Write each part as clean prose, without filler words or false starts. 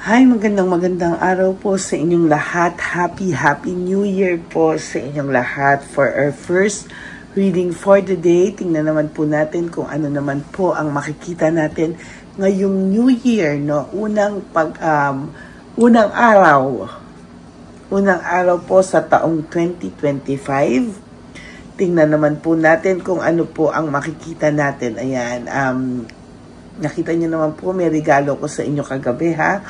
Hi, magandang araw po sa inyong lahat. Happy New Year po sa inyong lahat. For our first reading for the day, tingnan naman po natin kung ano naman po ang makikita natin ngayong New Year, no? Unang araw po sa taong 2025. Tingnan naman po natin kung ano po ang makikita natin. Ayan, nakita niyo naman po, may regalo ko sa inyo kagabi, ha?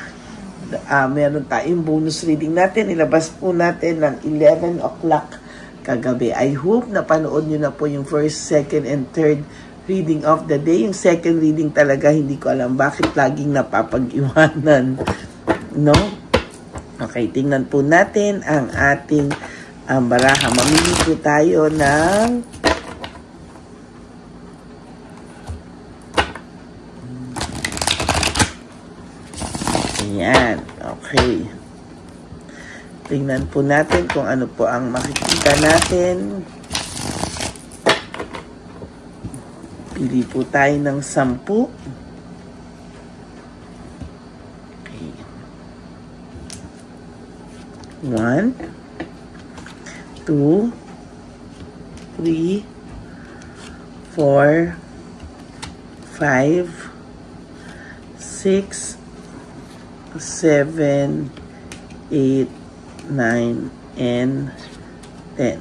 Meron tayong bonus reading natin. Ilabas po natin ng 11 o'clock kagabi. I hope napanood nyo na po yung first, second, and third reading of the day. Yung second reading talaga, hindi ko alam bakit laging napapag-iwanan. No? Okay, tingnan po natin ang ating baraha. Mamili po tayo ng Ayan, okay. Tingnan po natin kung ano po ang makikita natin. Pili po tayo ng 10. Okay. 1, 2, 3, 4, 5, 6, 7, 8, 9, and 10.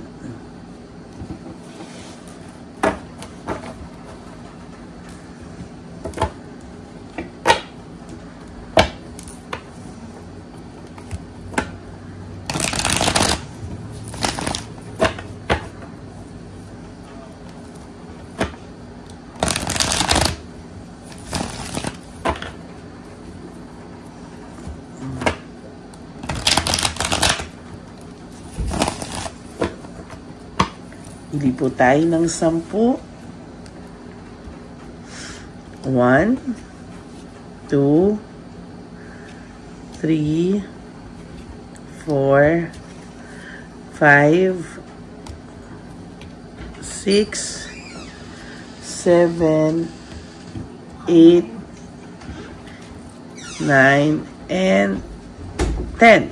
Pili po tayo ng 10. 1, 2, 3, 4, 5, 6, 7, 8, 9, and 10.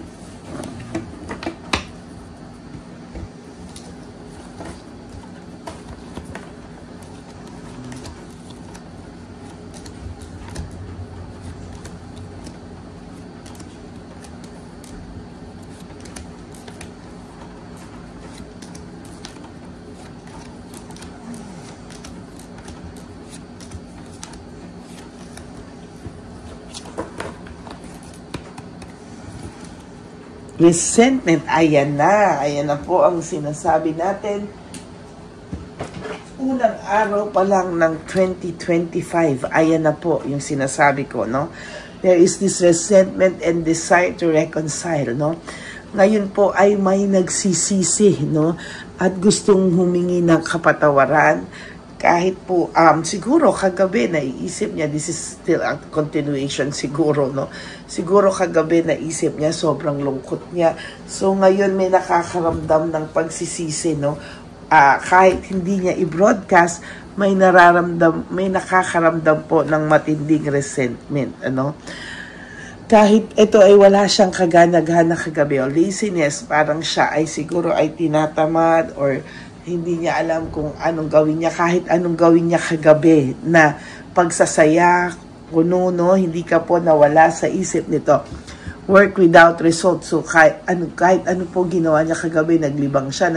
Resentment, ayan na po ang sinasabi natin. Unang araw pa lang ng 2025, ayan na po yung sinasabi ko, no? There is this resentment and desire to reconcile, no? Ngayon po ay may nagsisisi, no? At gustong humingi ng kapatawaran. Kahit po, siguro kagabi naiisip niya, this is still a continuation siguro, no? Siguro kagabi naisip niya, sobrang lungkot niya. So ngayon may nakakaramdam ng pagsisisi, no? Kahit hindi niya i-broadcast, may nakakaramdam po ng matinding resentment, ano? Kahit ito ay wala siyang kagana-gana kagabi, o laziness, parang siya ay siguro ay tinatamad or hindi niya alam kung anong gawin niya, kahit anong gawin niya kagabi na pagsasaya, kuno, no, hindi ka po nawala sa isip nito. Work without result. So kahit ano po ginawa niya kagabi, naglibang siya,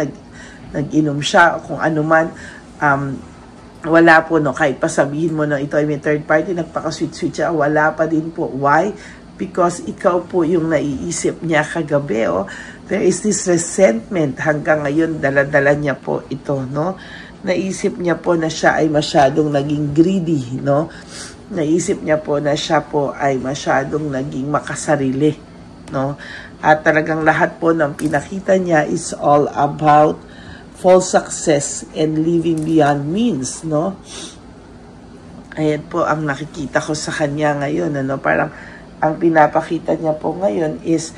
nag-inom siya, kung ano man, wala po, no, kahit pa sabihin mo na ito ay may third party, nagpaka-sweet siya, wala pa din po. Why? Because ikaw po yung naiisip niya kagabi, oh. There is this resentment hanggang ngayon, dala-dala niya po ito, no? Naisip niya po na siya ay masyadong naging greedy, no? Naisip niya po na siya po ay masyadong naging makasarili, no? At talagang lahat po ng pinakita niya is all about false success and living beyond means, no? Ayan po ang nakikita ko sa kanya ngayon, ano? Parang ang pinapakita niya po ngayon is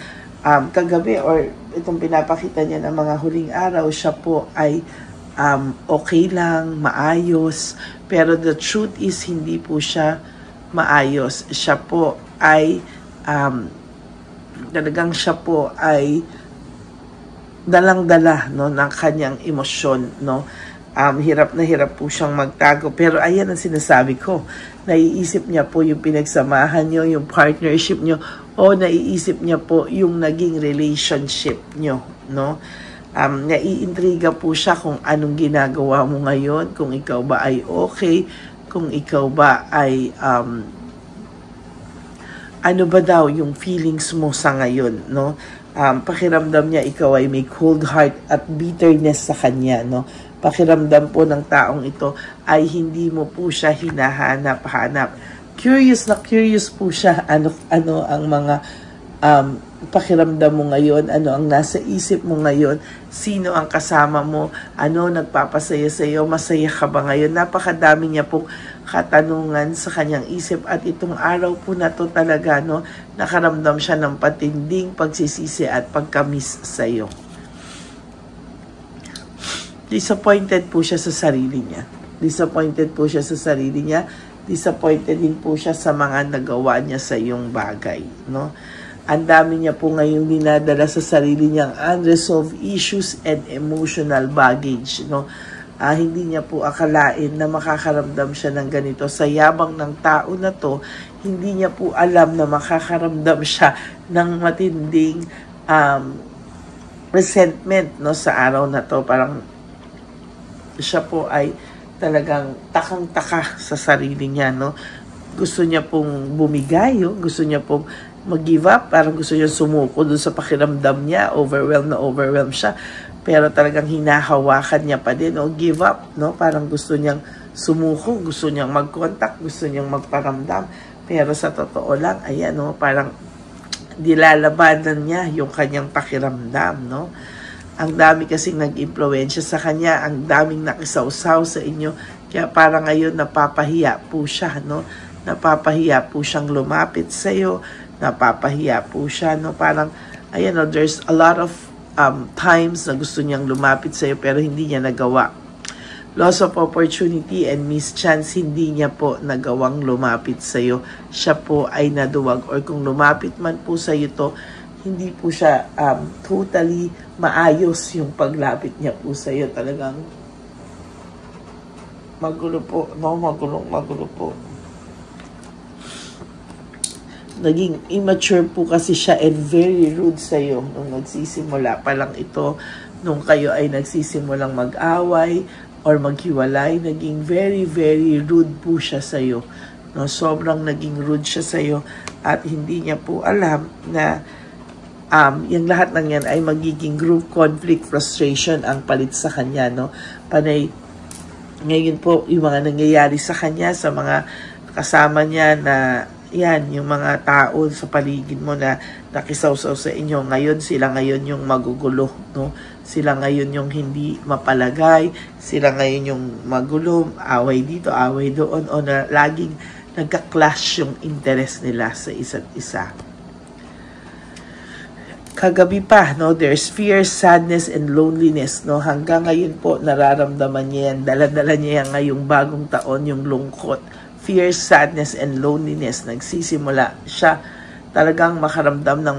kagabi or itong pinapakita niya ng mga huling araw, siya po ay okay lang, maayos. Pero the truth is, hindi po siya maayos. Siya po ay talagang siya po ay dalang-dala, no, ng kanyang emosyon, no. Hirap na hirap po siyang magtago. Pero ayan ang sinasabi ko. Naiisip niya po yung pinagsamahan nyo, yung partnership nyo, o naiisip niya po yung naging relationship nyo, no. Naiintriga po siya kung anong ginagawa mo ngayon, kung ikaw ba ay okay, kung ikaw ba ay ano ba daw yung feelings mo sa ngayon, no. Pakiramdam niya ikaw ay may cold heart at bitterness sa kanya, no. Pakiramdam po ng taong ito ay hindi mo po siya hinahanap-hanap. Curious na curious po siya ano ang mga pakiramdam mo ngayon, ano ang nasa isip mo ngayon, sino ang kasama mo, ano nagpapasaya sa iyo, masaya ka ba ngayon. Napakadami niya pong katanungan sa kanyang isip at itong araw po na to talaga, no, nakaramdam siya ng patinding pagsisisi at pagkamiss sa iyo. Disappointed po siya sa sarili niya. Disappointed po siya sa sarili niya. Disappointed din po siya sa mga nagawa niya sa iyong bagay, no? Ang dami niya po ngayong dinadala sa sarili niyang unresolved issues and emotional baggage, no? Hindi niya po akalain na makakaramdam siya ng ganito. Sa yabang ng tao na to, hindi niya po alam na makakaramdam siya ng matinding resentment, no, sa araw na to. Parang siya po ay talagang takang-taka sa sarili niya, no? Gusto niya pong bumigay, gusto niya pong mag-give up, parang gusto niya sumuko doon sa pakiramdam niya, overwhelmed siya, pero talagang hinahawakan niya pa din, give up, no? Parang gusto niyang sumuko, gusto niyang mag-contact, gusto niyang magparamdam, pero sa totoo lang, ayan, no? Parang dilalabanan niya yung kanyang pakiramdam, no? Ang dami kasing nag-impluwensya sa kanya, ang daming nakisawsaw sa inyo, kaya parang ngayon napapahiya po siya, no? Napapahiya po siyang lumapit sa iyo, napapahiya po siya, no? Parang, ayan, no, there's a lot of times na gusto niyang lumapit sa iyo pero hindi niya nagawa. Loss of opportunity and missed chance, hindi niya po nagawang lumapit sa iyo. Siya po ay naduwag, or kung lumapit man po sa iyo to, hindi po siya totally maayos yung paglapit niya po sa iyo. Talagang magulo po, no? Magulo po. Naging immature po kasi siya and very rude sa iyo nung nagsisimula pa lang ito, nung kayo ay nagsisimulang mag-away or maghiwalay. Naging very, very rude po siya sa iyo, no? Sobrang naging rude siya sa iyo at hindi niya po alam na yung lahat ng yan ay magiging group conflict, frustration ang palit sa kanya, no? Panay, ngayon po, yung mga nangyayari sa kanya, sa mga kasama niya na, yan, yung mga tao sa paligid mo na nakisawsaw sa inyo, ngayon, sila ngayon yung magugulo, no? Sila ngayon yung hindi mapalagay, sila ngayon yung magulo, away dito, away doon, o na laging nagka-clash yung interest nila sa isa't isa. Kagabi pa, no, there's fear, sadness, and loneliness, no? Hanggang ngayon po, nararamdaman niya yan. Dala-dala niya yan ngayong bagong taon, yung lungkot. Fear, sadness, and loneliness. Nagsisimula siya talagang makaramdam ng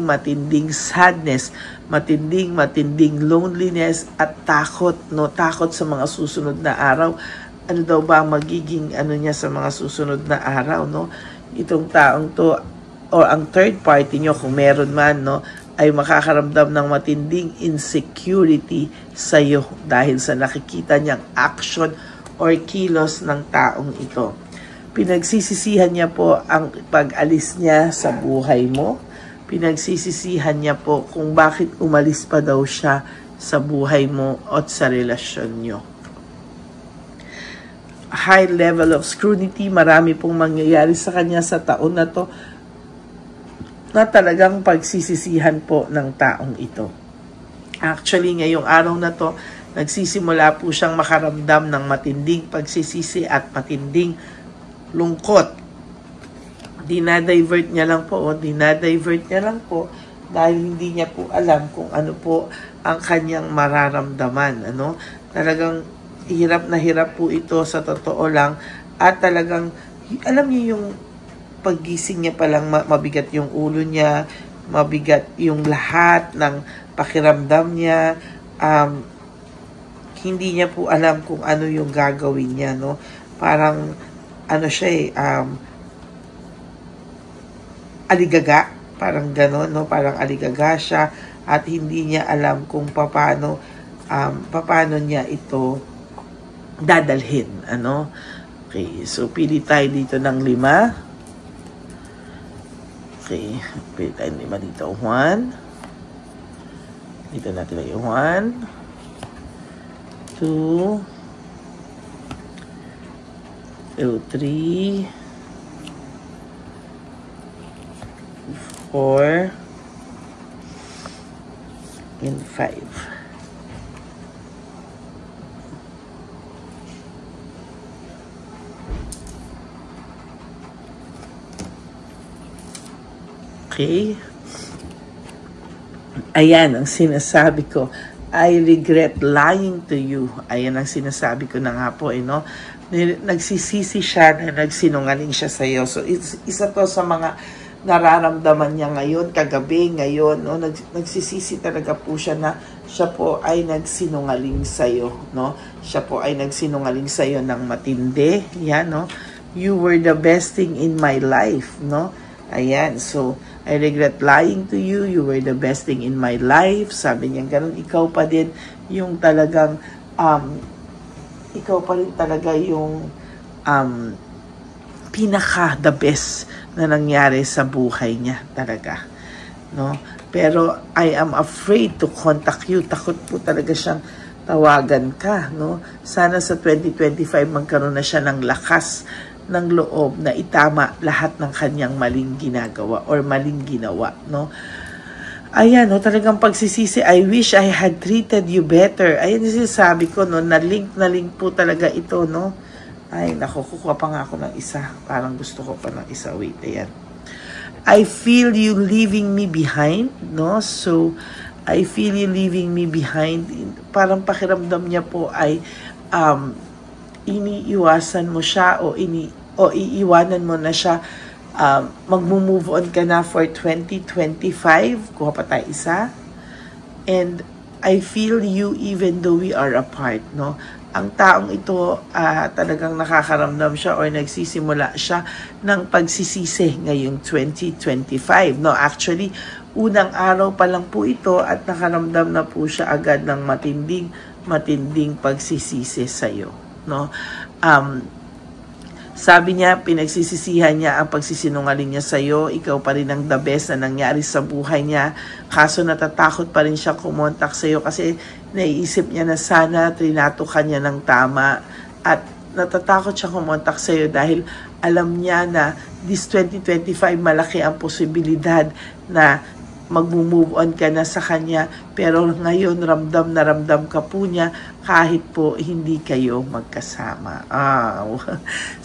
matinding sadness, matinding loneliness, at takot, no? Takot sa mga susunod na araw. Ano daw ba magiging ano niya sa mga susunod na araw, no? Itong taong to, o ang third party nyo, kung meron man, no, ay makakaramdam ng matinding insecurity sa iyo dahil sa nakikita niyang action or kilos ng taong ito. Pinagsisisihan niya po ang pag-alis niya sa buhay mo. Pinagsisisihan niya po kung bakit umalis pa daw siya sa buhay mo at sa relasyon niyo. High level of scrutiny, marami pong mangyayari sa kanya sa taon na to, na talagang pagsisisihan po ng taong ito. Actually, ngayong araw na to, nagsisimula po siyang makaramdam ng matinding pagsisisi at matinding lungkot. Dinadivert niya lang po, dahil hindi niya po alam kung ano po ang kanyang mararamdaman, ano? Talagang hirap na hirap po ito sa totoo lang, at talagang, alam niyo yung paggising niya palang mabigat yung ulo niya, mabigat yung lahat ng pakiramdam niya. Hindi niya po alam kung ano yung gagawin niya, no? Parang, ano siya aligaga, parang gano'n, no? Parang aligaga siya at hindi niya alam kung paano niya ito dadalhin, ano? Okay, so pili tayo dito ng 5. Okay, pili tayo ng 5 dito. 1. Dito natin lagay 1. 2, 3, 4, and 5. Okay. Ayan ang sinasabi ko. I regret lying to you. Ayan ang sinasabi ko na nga po, no? Nagsisisi siya na nagsinungaling siya sa iyo. So, isa to sa mga nararamdaman niya ngayon, kagabi, ngayon, no? Nagsisisi talaga po siya na siya po ay nagsinungaling sa iyo, no? Siya po ay nagsinungaling sa iyo ng matindi. Yan, no? You were the best thing in my life, no? Ayan, so, I regret lying to you. You were the best thing in my life. Sabi niya, ganun, ikaw pa din yung talagang, ikaw pa rin talaga yung pinaka-the best na nangyari sa buhay niya talaga. No? Pero, I am afraid to contact you. Takot po talaga siyang tawagan ka. No? Sana sa 2025 magkaroon na siya ng lakas ng loob na itama lahat ng kanyang maling ginagawa or maling ginawa, no? Ayan, no, talagang pagsisisi, I wish I had treated you better. Ayan yung sinasabi ko, no, na link po talaga ito, no? Ay, naku, kukuha pa nga ako ng isa. Parang gusto ko pa ng isa. Wait, ayan. I feel you leaving me behind, no? So, I feel you leaving me behind. Parang pakiramdam niya po ay iniiwasan mo siya o iiwanan mo na siya, magmo-move on ka na for 2025. Kuha pa tayo isa. And I feel you even though we are apart, no? Ang taong ito, talagang nakakaramdam siya or nagsisimula siya ng pagsisisi ngayong 2025, no? Actually, unang araw pa lang po ito at nakaramdam na po siya agad ng matinding pagsisisi sa'yo, no? Sabi niya, pinagsisisihan niya ang pagsisinungaling niya sa'yo. Ikaw pa rin ang the best na nangyari sa buhay niya. Kaso natatakot pa rin siya kumontak sa'yo kasi naiisip niya na sana trinato ka niya ng tama. At natatakot siya kumontak sa'yo dahil alam niya na this 2025 malaki ang posibilidad na mag-move on ka na sa kanya, pero ngayon ramdam na ramdam ka po niya kahit po hindi kayo magkasama.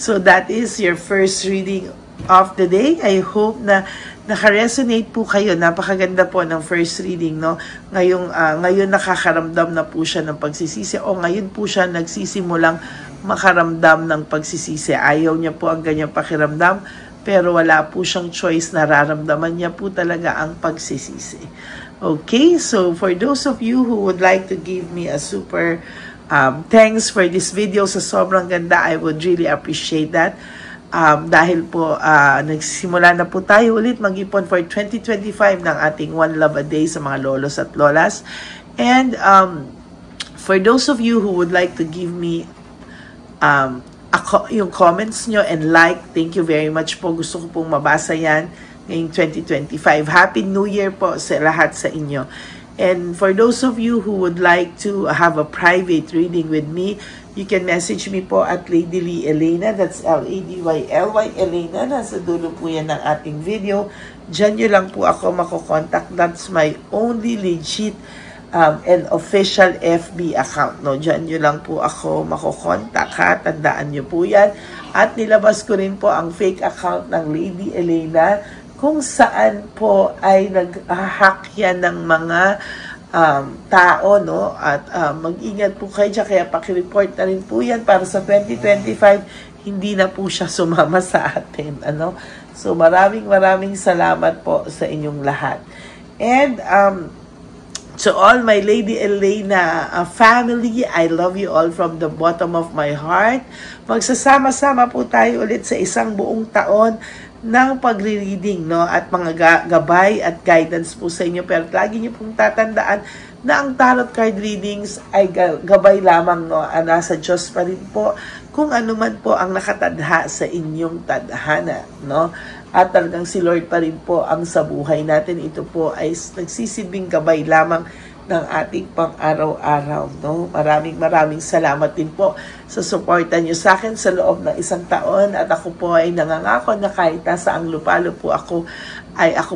So that is your first reading of the day. I hope na naka-resonate po kayo. Napakaganda po ng first reading, no? Ngayon nakakaramdam na po siya ng pagsisisi o ngayon po siya nagsisimulang makaramdam ng pagsisisi. Ayaw niya po ang ganyang pakiramdam, pero wala po siyang choice, nararamdaman niya po talaga ang pagsisisi. Okay, so for those of you who would like to give me a super thanks for this video, sa sobrang ganda, I would really appreciate that. Dahil po nagsimula na po tayo ulit mag-ipon for 2025 ng ating One Love a Day sa mga lolos at lolas. And for those of you who would like to give me yung comments nyo and like, thank you very much po. Gusto ko pong mabasa yan ngayong 2025. Happy New Year po sa lahat sa inyo. And for those of you who would like to have a private reading with me, you can message me po at Lady Lee Elena. That's Ladyly Elena. Nasa dulo po yan ng ating video. Diyan nyo lang po ako makokontakt. That's my only legit and official FB account, no? Diyan nyo lang po ako makokontak, ha? Tandaan nyo po yan. At nilabas ko rin po ang fake account ng Lady Elena kung saan po ay nag-hack yan ng mga tao, no? At mag-ingat po kayo dyan, kaya pakireport na rin po yan para sa 2025 hindi na po siya sumama sa atin, ano? So maraming salamat po sa inyong lahat. And to all my Lady Elena family, I love you all from the bottom of my heart. Magsasama-sama po tayo ulit sa isang buong taon ng pagre-reading, no? At mga gabay at guidance po sa inyo. Pero lagi niyo pong tatandaan na ang tarot card readings ay gabay lamang, no? Nasa Diyos pa rin po kung ano man po ang nakatadha sa inyong tadhana, no? At talagang si Lord pa rin po ang sa buhay natin. Ito po ay nagsisilbing gabay lamang ng ating pang-araw-araw, no? Maraming salamat din po sa suporta niyo sa akin sa loob ng isang taon, at ako po ay nangangako na kahit nasaang lupalo po ako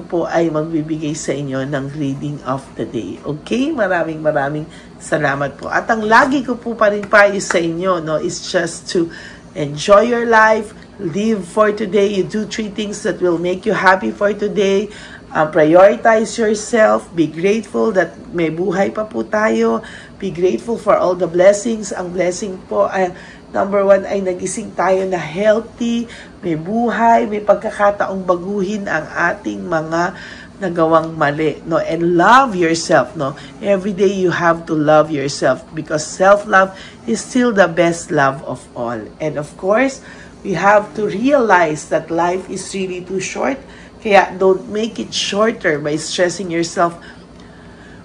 po ay magbibigay sa inyo ng reading of the day. Okay? Maraming salamat po. At ang lagi ko po pa rin payo sa inyo, no, is just to enjoy your life, live for today. You do 3 things that will make you happy for today. Prioritize yourself. Be grateful that may buhay pa po tayo. Be grateful for all the blessings. Ang blessing po ay number 1 ay nagising tayo na healthy, may buhay, may pagkakataong baguhin ang ating mga nagawang mali, no? And love yourself, no? Every day you have to love yourself, because self-love is still the best love of all. And of course, we have to realize that life is really too short. Kaya don't make it shorter by stressing yourself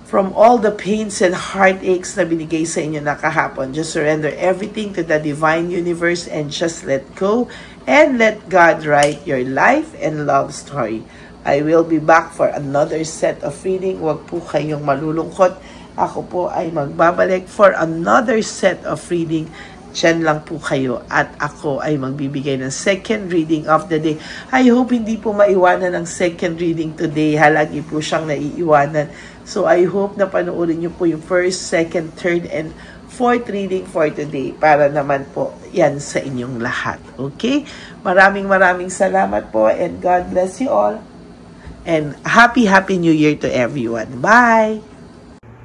from all the pains and heartaches na binigay sa inyo na kahapon. Just surrender everything to the divine universe and just let go and let God write your life and love story. I will be back for another set of reading. Huwag po kayong malulungkot. Ako po ay magbabalik for another set of reading. Diyan lang po kayo at ako ay magbibigay ng second reading of the day. I hope hindi po maiwanan ang second reading today. Halagi po siyang naiiwanan. So I hope na panoorin niyo po yung first, second, third, and fourth reading for today para naman po yan sa inyong lahat. Okay? Maraming salamat po, and God bless you all. And happy New Year to everyone. Bye!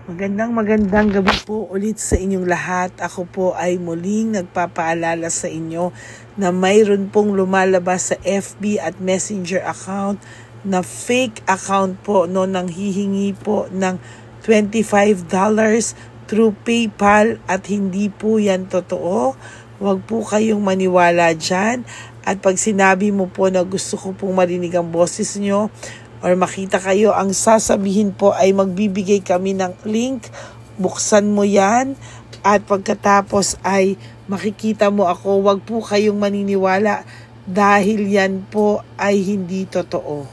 Magandang gabi po ulit sa inyong lahat. Ako po ay muling nagpapaalala sa inyo na mayroon pong lumalabas sa FB at Messenger account na fake account po, no, nang hihingi po ng $25 through PayPal, at hindi po yan totoo. Huwag po kayong maniwala dyan. At pag sinabi mo po na gusto ko pong marinig ang boses nyo, or makita kayo, ang sasabihin po ay magbibigay kami ng link, buksan mo yan, at pagkatapos ay makikita mo ako. Huwag po kayong maniniwala dahil yan po ay hindi totoo.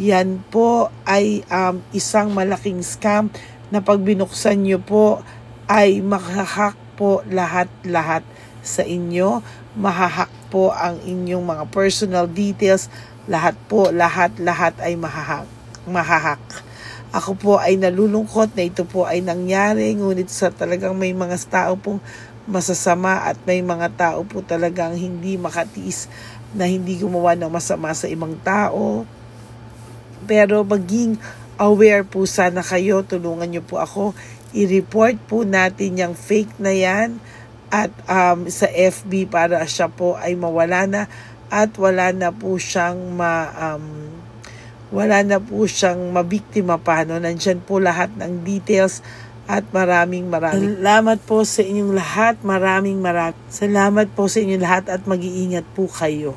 Yan po ay isang malaking scam na pag binuksan nyo po ay mahahack po lahat sa inyo. Mahahack po ang inyong mga personal details. Lahat ay mahahack. Ako po ay nalulungkot na ito po ay nangyari, ngunit sa talagang may mga tao pong masasama at may mga tao po talagang hindi makatiis na hindi gumawa ng masama sa ibang tao. Pero maging aware po sana kayo, tulungan niyo po ako, i-report po natin yung fake na yan at sa FB para siya po ay mawala na. At wala na po siyang mabiktima pa, no? Nandyan po lahat ng details, at maraming salamat po sa inyong lahat. Maraming salamat po sa inyong lahat, at mag-iingat po kayo.